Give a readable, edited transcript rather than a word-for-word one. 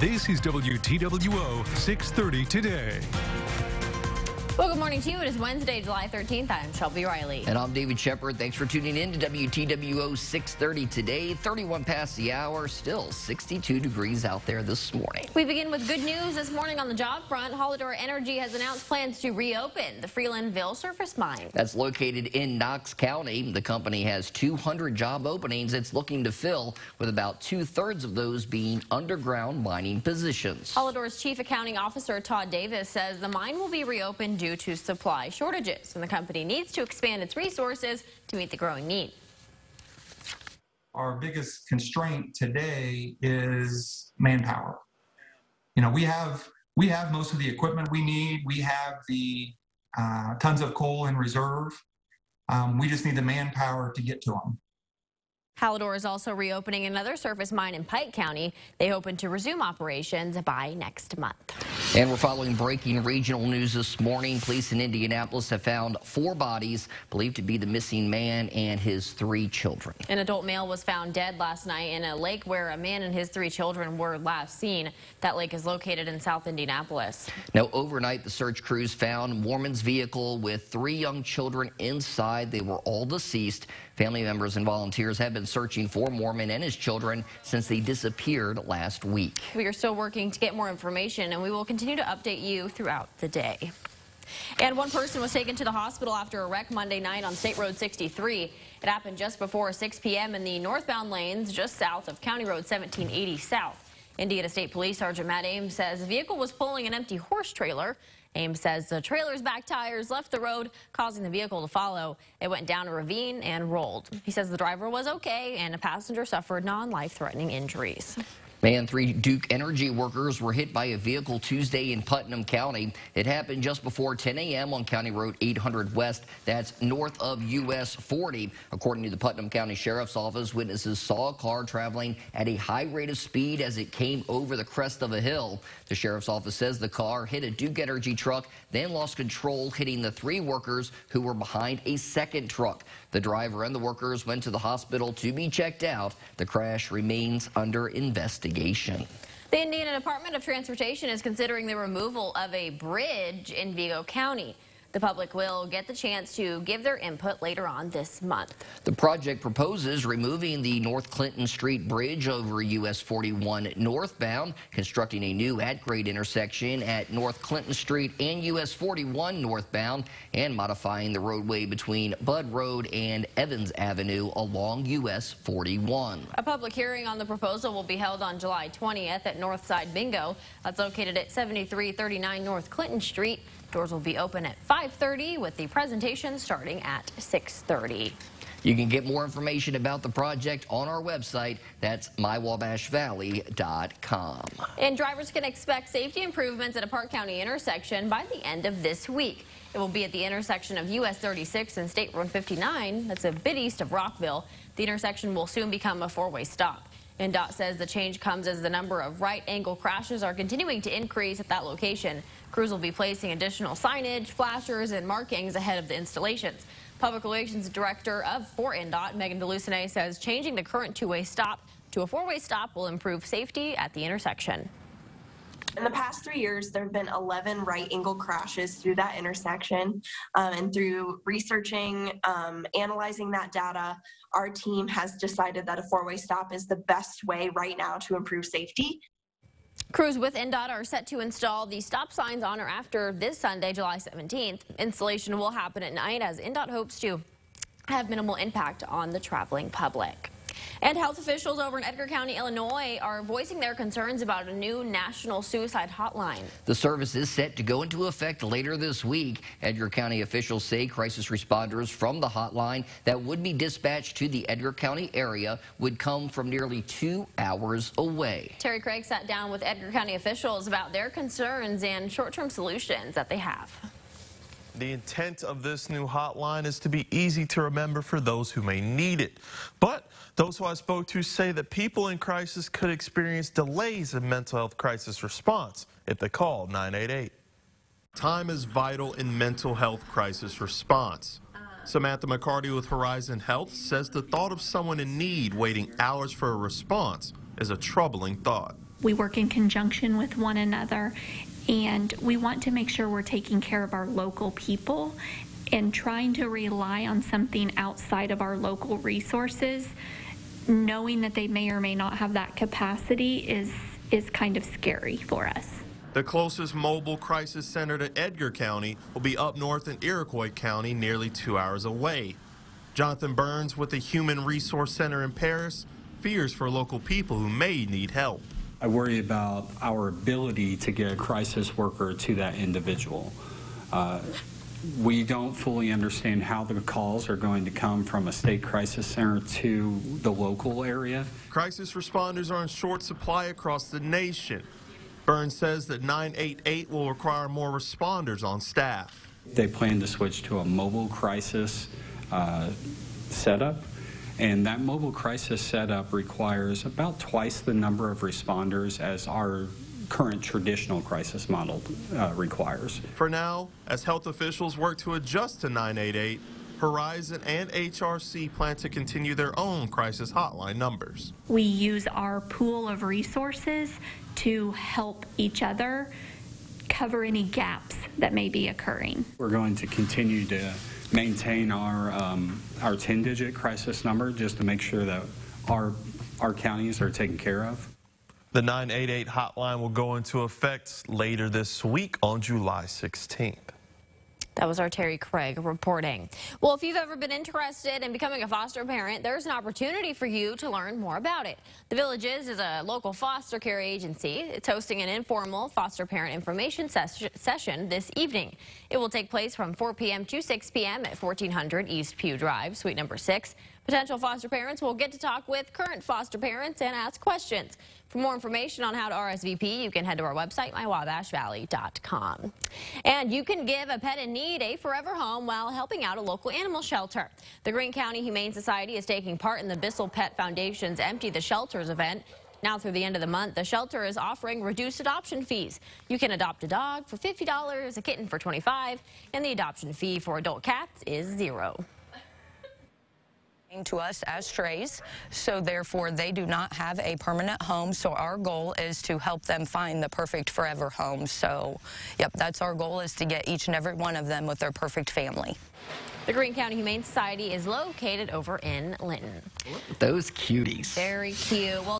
This is WTWO 630 Today. Well, good morning to you. It is Wednesday, July 13th. I'm Shelby Riley. And I'm David Shepard. Thanks for tuning in to WTWO 630 Today. 31 past the hour, still 62 degrees out there this morning. We begin with good news this morning on the job front. Hotline Energy has announced plans to reopen the Freelandville surface mine. That's located in Knox County. The company has 200 job openings it's looking to fill, with about 2/3 of those being underground mining positions. Hotline's Chief Accounting Officer Todd Davis says the mine will be reopened due to supply shortages, and the company needs to expand its resources to meet the growing need. Our biggest constraint today is manpower. You know, we have most of the equipment we need. We have the tons of coal in reserve. We just need the manpower to get to them. Hallador is also reopening another surface mine in Pike County. They open to resume operations by next month. And we're following breaking regional news this morning. Police in Indianapolis have found 4 bodies believed to be the missing man and his 3 children. An adult male was found dead last night in a lake where a man and his 3 children were last seen. That lake is located in South Indianapolis. Now, overnight, the search crews found Mormon's vehicle with 3 young children inside. They were all deceased. Family members and volunteers have been searching for Mormon and his children since they disappeared last week. We are still working to get more information, and we will continue to update you throughout the day. And one person was taken to the hospital after a wreck Monday night on State Road 63. It happened just before 6 p.m. in the northbound lanes just south of County Road 1780 South. Indiana State Police Sergeant Matt Ames says the vehicle was pulling an empty horse trailer. Ames says the trailer's back tires left the road, causing the vehicle to follow. It went down a ravine and rolled. He says the driver was okay and a passenger suffered non-life-threatening injuries. Man, 3 Duke Energy workers were hit by a vehicle Tuesday in Putnam County. It happened just before 10 a.m. on County Road 800 West. That's north of US 40. According to the Putnam County Sheriff's Office, witnesses saw a car traveling at a high rate of speed as it came over the crest of a hill. The Sheriff's Office says the car hit a Duke Energy truck, then lost control, hitting the 3 workers who were behind a second truck. The driver and the workers went to the hospital to be checked out. The crash remains under investigation. The Indiana Department of Transportation is considering the removal of a bridge in Vigo County. The public will get the chance to give their input later on this month. The project proposes removing the North Clinton Street Bridge over US 41 northbound, constructing a new at-grade intersection at North Clinton Street and US 41 northbound, and modifying the roadway between Budd Road and Evans Avenue along US 41. A public hearing on the proposal will be held on July 20th at Northside Bingo. That's located at 7339 North Clinton Street. Doors will be open at 5:30 with the presentation starting at 6:30. You can get more information about the project on our website. That's mywabashvalley.com. And drivers can expect safety improvements at a Park County intersection by the end of this week. It will be at the intersection of US 36 and State Road 59. That's a bit east of Rockville. The intersection will soon become a 4-way stop. NDOT says the change comes as the number of right-angle crashes are continuing to increase at that location. Crews will be placing additional signage, flashers, and markings ahead of the installations. Public Relations Director for NDOT, Megan DeLucine, says changing the current 2-way stop to a 4-way stop will improve safety at the intersection. In the past 3 years, there have been 11 right-angle crashes through that intersection, and through researching, analyzing that data, our team has decided that a 4-way stop is the best way right now to improve safety. Crews with NDOT are set to install the stop signs on or after this Sunday, July 17th. Installation will happen at night as NDOT hopes to have minimal impact on the traveling public. And health officials over in Edgar County, Illinois are voicing their concerns about a new national suicide hotline. The service is set to go into effect later this week. Edgar County officials say crisis responders from the hotline that would be dispatched to the Edgar County area would come from nearly 2 hours away. Terry Craig sat down with Edgar County officials about their concerns and short-term solutions that they have. The intent of this new hotline is to be easy to remember for those who may need it. But those who I spoke to say that people in crisis could experience delays in mental health crisis response if they call 988. Time is vital in mental health crisis response. Samantha McCarty with Horizon Health says the thought of someone in need waiting hours for a response is a troubling thought. We work in conjunction with one another, and we want to make sure we're taking care of our local people, and trying to rely on something outside of our local resources, knowing that they may or may not have that capacity is kind of scary for us. The closest mobile crisis center to Edgar County will be up north in Iroquois County, nearly 2 hours away. Jonathan Burns with the Human Resource Center in Paris fears for local people who may need help. I worry about our ability to get a crisis worker to that individual. We don't fully understand how the calls are going to come from a state crisis center to the local area. Crisis responders are in short supply across the nation. Burns says that 988 will require more responders on staff. They plan to switch to a mobile crisis setup, and that mobile crisis setup requires about twice the number of responders as our current traditional crisis model requires. For now, as health officials work to adjust to 988, Horizon and HRC plan to continue their own crisis hotline numbers. We use our pool of resources to help each other cover any gaps that may be occurring. We're going to continue to maintain our 10-digit crisis number just to make sure that our counties are taken care of. The 988 hotline will go into effect later this week on July 16th. That was our Terry Craig reporting. Well, if you've ever been interested in becoming a foster parent, there's an opportunity for you to learn more about it. The Villages is a local foster care agency. It's hosting an informal foster parent information session this evening. It will take place from 4 p.m. to 6 p.m. at 1400 East Pew Drive, Suite number 6. Potential foster parents will get to talk with current foster parents and ask questions. For more information on how to RSVP, you can head to our website, mywabashvalley.com. And you can give a pet in need a forever home while helping out a local animal shelter. The Greene County Humane Society is taking part in the Bissell Pet Foundation's Empty the Shelters event. Now through the end of the month, the shelter is offering reduced adoption fees. You can adopt a dog for $50, a kitten for $25, and the adoption fee for adult cats is $0. To us as strays, so therefore they do not have a permanent home. So our goal is to help them find the perfect forever home. So, yep, that's our goal, is to get each and every one of them with their perfect family. The Greene County Humane Society is located over in Linton. Look at those cuties. Very cute. Well,